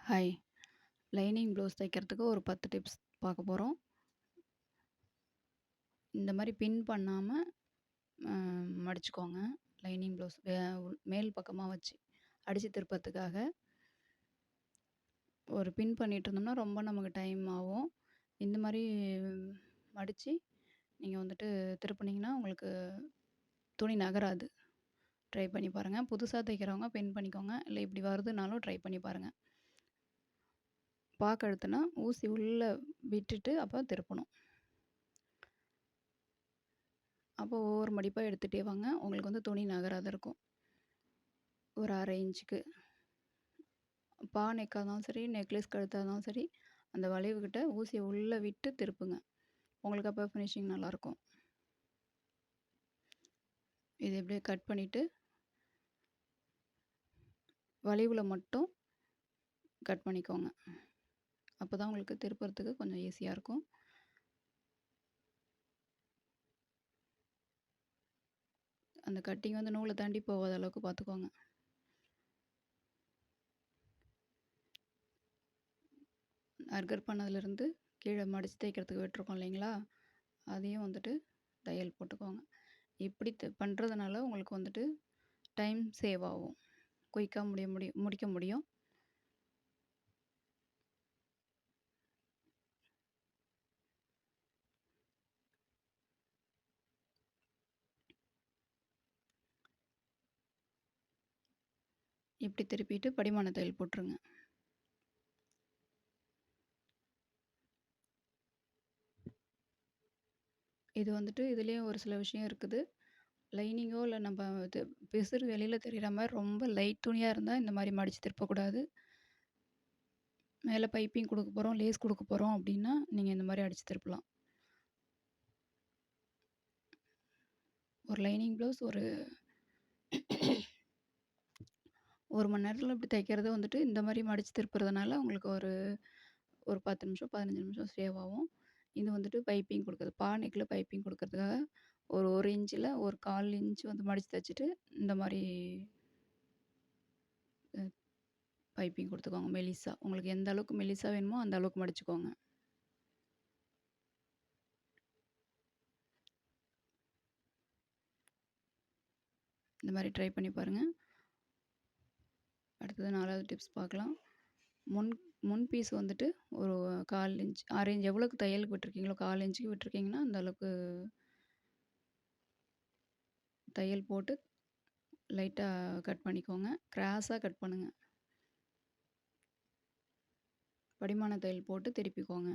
Hi! Lining blouse தைக்கிறதுக்கு ஒரு 10 tips பார்க்க போறோம். இந்த மாரி பின் பண்ணாம அ மடிச்சுக்கோங்க. லைனிங் ப்ளவுஸ் மேல் பக்கமா வச்சு அடிச்சு திருப்பறதுக்காக ஒரு பின் பண்ணிட்டு இருந்தோம்னா, ரொம்ப நமக்கு டைம் ஆகும். இந்த மாரி மடிச்சு நீங்க வந்துட்டு திருப்புனீங்கன்னா, உங்களுக்கு துணி நகராது. ட்ரை பண்ணி பாருங்க. புதுசா தைக்கிறவங்க பின் பண்ணிக்கோங்க. இல்ல இப்படி வருதுனாலும் ட்ரை பண்ணி பாருங்க. பாக்கழுத்துனா ஊசி உள்ள விட்டுட்டு அப்புறம் திருப்பணும். அப்போ ஒவ்வொரு மடிப்பா எடுத்துட்டே வாங்க. உங்களுக்கு வந்து துணி நகராத இருக்கும். ஒரு 1/2 இன்ச்சுக்கு. நெக்கா இருந்தாலும் சரி, நெக்லஸ் கழுத்தா இருந்தாலும் சரி, அந்த வளைவு கிட்ட ஊசிய உள்ள விட்டு திருப்புங்க. உங்களுக்கு அப்ப ஃபினிஷிங் நல்லாயிருக்கும். இது இப்படியே கட் பண்ணிட்டு, வளைவுல மட்டும் கட் பண்ணிக்கோங்க. அப்பதான் உங்களுக்கு திருப்புறதுக்கு கொஞ்சம் ஈஸியா இருக்கும். அந்த கட்டிங் வந்து நூல தாண்டி போகாத அளவுக்கு பார்த்துக்கோங்க. அர்கர் பண்ணதுலேருந்து கீழ மடிச்சு தைக்கிறதுக்கு விட்டுருக்கோம் இல்லைங்களா? அதையும் வந்துட்டு தையல் போட்டுக்கோங்க. இப்படி பண்றதுனால உங்களுக்கு வந்துட்டு டைம் சேவ் ஆகும். குயிக்கா முடிக்க முடியும். இப்படி திருப்பிட்டு படிமான தையல் போட்டுருங்க. இது வந்துட்டு இதுலயும் ஒரு சில விஷயம் இருக்குது. லைனிங்கோ இல்ல நம்ம இது பிசிறு வெளியில தெரியிற மாரி ரொம்ப லைட் துணியா இருந்தா இந்த மாரி மடிச்சு திருப்பக்கூடாது. மேல பைப்பிங் குடுக்க போறோம், லேஸ் குடுக்க போறோம் அப்டின்னா, நீங்க இந்த மாரி அடிச்சு திருப்பலாம். ஒரு லைனிங் ப்ளவுஸ் ஒரு 1 மணி நேரத்துல இப்டி தைக்கிறது வந்துட்டு இந்த மாரி மடிச்சு திருப்புறதுனால உங்களுக்கு ஒரு ஒரு 10 நிமிஷம், 15 நிமிஷம் சேவ் ஆகும். இது வந்துட்டு பைப்பிங் குடுக்குறது. நெக்ல பைப்பிங் குடுக்கறதுக்காக ஒரு 1 இன்ச்சுல ஒரு 1/4 இன்ச் வந்து மடிச்சு தச்சுட்டு, இந்த மாரி அ பைப்பிங் குடுத்துக்கோங்க மெலிசா. உங்களுக்கு எந்த அளவுக்கு மெலிசா வேணுமோ, அந்த அளவுக்கு மடிச்சுக்கோங்க. இந்த மாரி ட்ரை பண்ணி பாருங்க. அடுத்தது 4வது டிப்ஸ் பார்க்கலாம். முன் முன் பீஸ் வந்துட்டு ஒரு 1/4 இன்ச், 1/2 இன்ச் எவ்வளோக்கு தையலுக்கு விட்டுருக்கீங்களோ, 1/4 இன்ச்சுக்கு விட்டுருக்கீங்கன்னா, அந்த அளவுக்கு தையல் போட்டு லைட்டா கட் பண்ணிக்கோங்க. கிராஸா கட் பண்ணுங்க. படிமான தையல் போட்டு திருப்பிக்கோங்க.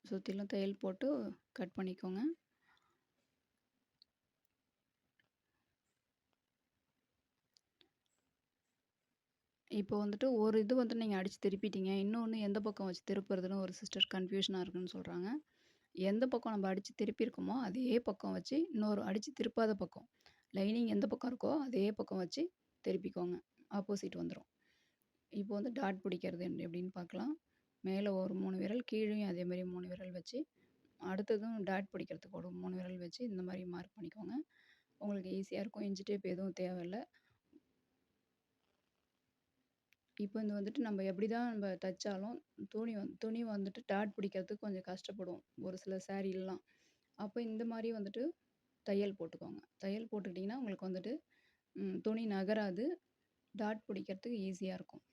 சுத்திலும் தையல் போட்டு கட் பண்ணிக்கோங்க. இப்போ வந்துட்டு ஒரு இது வந்து நீங்க அடிச்சு திருப்பிட்டீங்க. இன்னொன்னு எந்த பக்கம் வச்சு திருப்புறதுன்னு ஒரு சிஸ்டர் கன்ஃப்யூஷனா இருக்குன்னு சொல்றாங்க. எந்த பக்கம் நம்ம அடிச்சு திருப்பியிருக்கோமோ, அதே பக்கம் வச்சு இன்னொரு அடிச்சு திருப்பாத பக்கம். லைனிங் எந்த பக்கம் இருக்கோ, அதே பக்கம் வச்சு திருப்பிக்கோங்க. ஆப்போசிட் வந்துரும். இப்போ வந்து டாட் பிடிக்கிறது எப்படின்னு பார்க்கலாம். மேல ஒரு 3 விரல், கீழயும் அதே மாரி 3 விரல் வச்சு, அடுத்ததும் டாட் பிடிக்கிறதுக்கு ஒரு 3 விரல் வச்சு இந்த மாரி மார்க் பண்ணிக்கோங்க. உங்களுக்கு ஈஸியா இருக்கும். இன்ச் டேப் எதுவும் தேவையில்ல. இப்போ இந்த வந்துட்டு நம்ம எப்படிதான் நம்ம தச்சாலும், துணி வந்துட்டு டாட் பிடிக்கிறதுக்கு கொஞ்சம் கஷ்டப்படும். ஒரு சில சாரீலாம். அப்போ இந்த மாரி வந்துட்டு தையல் போட்டுக்கோங்க. தையல் போட்டுக்கிட்டீங்கன்னா, உங்களுக்கு வந்துட்டு துணி நகராது. டாட் பிடிக்கிறதுக்கு ஈஸியா இருக்கும்.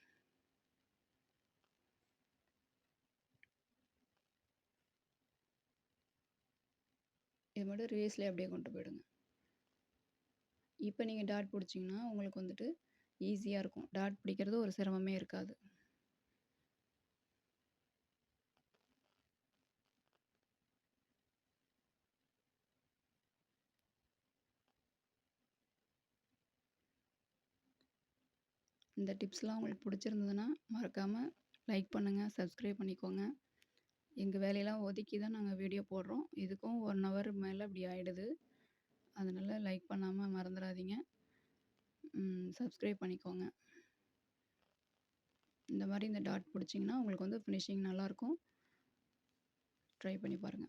இது மட்டும் ரிவர்ஸ்லயே அப்படியே கொண்டு போயிடுங்க. இப்ப நீங்க டாட் புடிச்சீங்கன்னா, உங்களுக்கு வந்துட்டு ஈஸியா இருக்கும். டாட் பிடிக்கிறது ஒரு சிரமமே இருக்காது. இந்த டிப்ஸ்லாம் உங்களுக்கு பிடிச்சிருந்ததுன்னா, மறக்காம லைக் பண்ணுங்க, சப்ஸ்கிரைப் பண்ணிக்கோங்க. எங்க வேலையெல்லாம் ஒதுக்கி தான் நாங்க வீடியோ போடுறோம். இதுக்கும் 1 ஹவர் மேல இப்படி ஆயிடுது. அதனால லைக் பண்ணாம மறந்துறாதீங்க. சப்ஸ்கிரைப் பண்ணிக்கோங்க. இந்த மாரி இந்த டாட் பிடிச்சிங்கன்னா, உங்களுக்கு வந்து ஃபினிஷிங் நல்லாயிருக்கும். ட்ரை பண்ணி பாருங்க.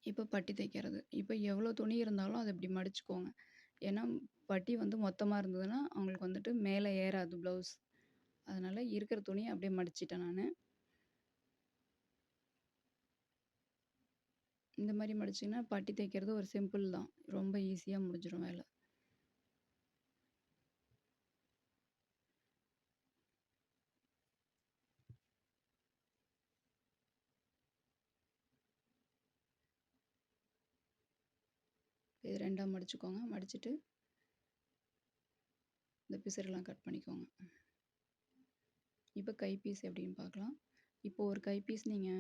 இப்போ பட்டி தைக்கிறது. இப்போ எவ்வளோ துணி இருந்தாலும் அத இப்படி மடிச்சுக்கோங்க. ஏன்னா, பட்டி வந்து மொத்தமா இருந்ததுன்னா, அவங்களுக்கு வந்துட்டு மேலே ஏறாது ப்ளவுஸ். அதனால இருக்கிற துணிய அப்படியே மடிச்சுட்டேன் நானு. இந்த மாரி மடிச்சீங்கன்னா, பட்டி தைக்கிறது ஒரு சிம்பிள் தான். ரொம்ப ஈஸியா முடிஞ்சிரும் வேல. இது 2ஆ மடிச்சுக்கோங்க. மடிச்சுட்டு, இந்த பிசறெல்லாம் கட் பண்ணிக்கோங்க. இப்போ கை பீஸ் எப்படின்னு பார்க்கலாம். இப்போ ஒரு கை பீஸ் நீங்க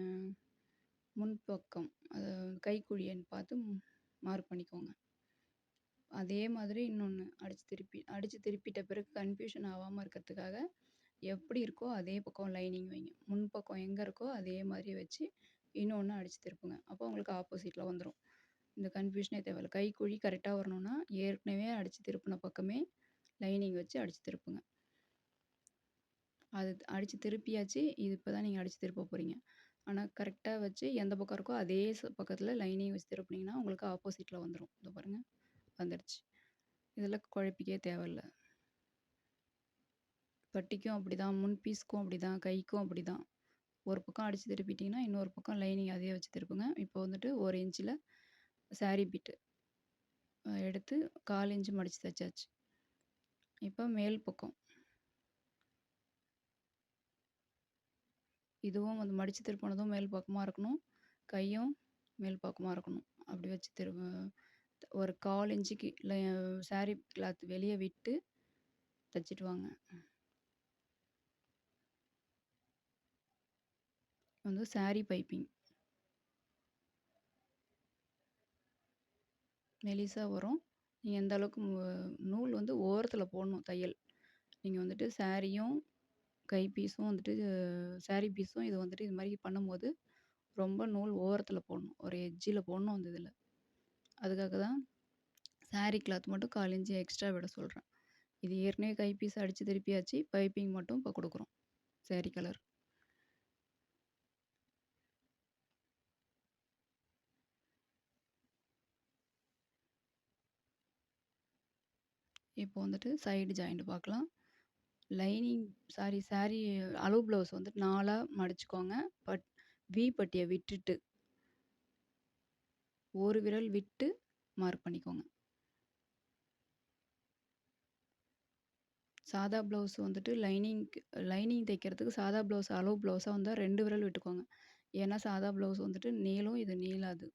முன்பக்கம் கைக்குழியன்னு பார்த்து மார்க் பண்ணிக்கோங்க. அதே மாதிரி இன்னொன்னு அடிச்சு திருப்பிட்ட பிறகு கன்ஃப்யூஷன் ஆவாம இருக்கிறதுக்காக, எப்படி இருக்கோ அதே பக்கம் லைனிங் வைங்க. முன்பக்கம் எங்க இருக்கோ அதே மாரி வச்சு இன்னொன்னு அடிச்சு திருப்புங்க. அப்போ உங்களுக்கு ஆப்போசிட்ல வந்துரும். இந்த கன்ஃப்யூஷனே தேவையில்ல. கைக்குழி கரெக்ட்டா வரணும்னா, ஏற்கனவே அடிச்சு திருப்புன பக்கமே லைனிங் வச்சு அடிச்சு திருப்புங்க. அது அடிச்சு திருப்பியாச்சு. இது இப்ப தான் நீங்க அடிச்சு திருப்ப போறீங்க. ஆனா கரெக்ட்டா வச்சு எந்த பக்கம் இருக்கோ அதே பக்கத்துல லைனிங் வச்சு திருப்புனீங்கன்னா, உங்களுக்கு ஆப்போசிட்ல வந்துரும். இதோ பாருங்க வந்துடுச்சு. இதெல்லாம் குழப்பிக்கவே தேவையில்ல. பட்டிக்கும் அப்படிதான், முன் பீஸ்க்கும் அப்படிதான், கைக்கும் அப்படிதான். ஒரு பக்கம் அடிச்சு திருப்பிட்டீங்கன்னா, இன்னொரு பக்கம் லைனிங் அதே வச்சு திருப்புங்க. இப்போ வந்துட்டு 1 இன்ச்சுல சாரி பிட் எடுத்து 1/4 இன்ச் மடிச்சு தச்சாச்சு. இப்போ மேல் பக்கம். இதுவும் வந்து மடிச்சு திருப்புனதும் மேல் பக்கமா இருக்கணும். கையும் மேல் பக்கமா இருக்கணும். அப்படி வச்சு ஒரு 1/4 இன்ச்சுக்கு சாரி கிளாத் வெளிய விட்டு தச்சுட்டு வாங்க. வந்து சாரி பைப்பிங். மெலிசா வரும். நீங்க எந்த அளவுக்கு நூல் வந்து ஓரத்துல போடணும் தையல். நீங்க வந்துட்டு சாரியும், கை பீஸும் வந்துட்டு சாரி பீஸும் இது வந்துட்டு இது மாரி பண்ணும்போது, ரொம்ப நூல் ஓரத்துல போடணும். ஒரு எட்ஜில போடணும் அந்த இதுல. அதுக்காக தான் சாரி கிளாத் மட்டும் 1/4 இன்ச் எக்ஸ்ட்ரா விட சொல்றேன். இது ஏற்கனவே கை பீஸ் அடிச்சு திருப்பியாச்சு. பைப்பிங் மட்டும் இப்போ குடுக்குறோம். Sorry colour. இப்போ வந்துட்டு சைடு ஜாயிண்ட் பார்க்கலாம். லைனிங் சாரி அளவு ப்ளவுஸ் வந்துட்டு 4ஆ மடிச்சுக்கோங்க. வி பட்டிய விட்டுட்டு, ஒரு விரல் விட்டு மார்க் பண்ணிக்கோங்க. சாதா ப்ளவுஸ் வந்துட்டு லைனிங் தைக்கிறதுக்கு சாதா ப்ளவுஸ் அளவு ப்ளவுஸா வந்தா 2 விரல் விட்டுக்கோங்க. ஏன்னா சாதா ப்ளவுஸ் வந்துட்டு நீளும், இது நீளாது.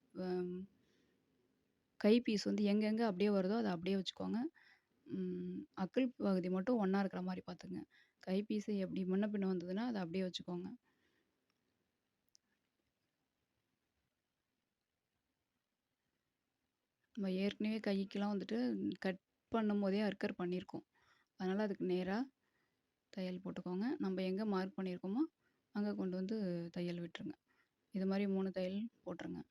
கை பீஸ் வந்து எங்கெங்க அப்படியே வருதோ அத அப்படியே வச்சுக்கோங்க. அக்கிள் பகுதி மட்டும் ஒண்ணா இருக்கிற மாரி பார்த்துக்கங்க. கை பீஸ் எப்படி முன்ன பின்ன வந்ததுன்னா, அத அப்படியே வச்சுக்கோங்க. நம்ம ஏற்கனவே கைக்கெல்லாம் வந்துட்டு கட் பண்ணும்போதே அர்க்கர் பண்ணியிருக்கோம். அதனால அதுக்கு நேரா தையல் போட்டுக்கோங்க. நம்ம எங்க மார்க் பண்ணியிருக்கோமோ, அங்க கொண்டு வந்து தையல் விட்டுருங்க. இது மாரி 3 தையல் போட்டுருங்க.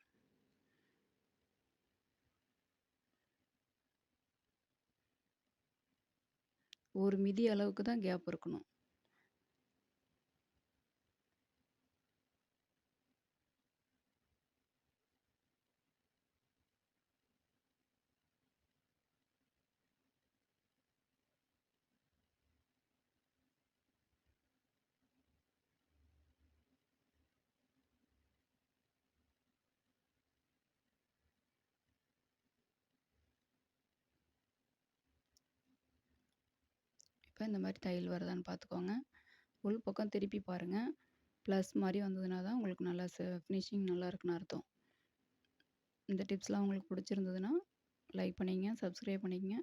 ஒரு மிதி அளவுக்கு தான் கேப் இருக்கணும். இப்ப இந்த மாரி தையல் வருதான்னு பார்த்துக்கோங்க. உள் பக்கம் திருப்பி பாருங்க. ப்ளஸ் மாரி வந்ததுனா தான் உங்களுக்கு நல்லா ஃபினிஷிங் நல்லா இருக்குன்னு அர்த்தம். இந்த டிப்ஸ்லாம் உங்களுக்கு பிடிச்சிருந்ததுன்னா, லைக் பண்ணிக்கங்க, சப்ஸ்கிரைப் பண்ணிக்கங்க.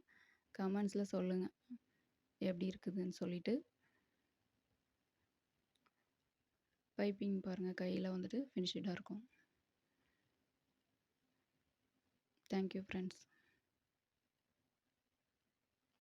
கமெண்ட்ஸ்ல சொல்லுங்க. எப்படி இருக்குதுன்னு சொல்லிட்டு. பைப்பிங் பாருங்க கையில வந்துட்டு ஃபினிஷ்டா இருக்கும். Thank you friends.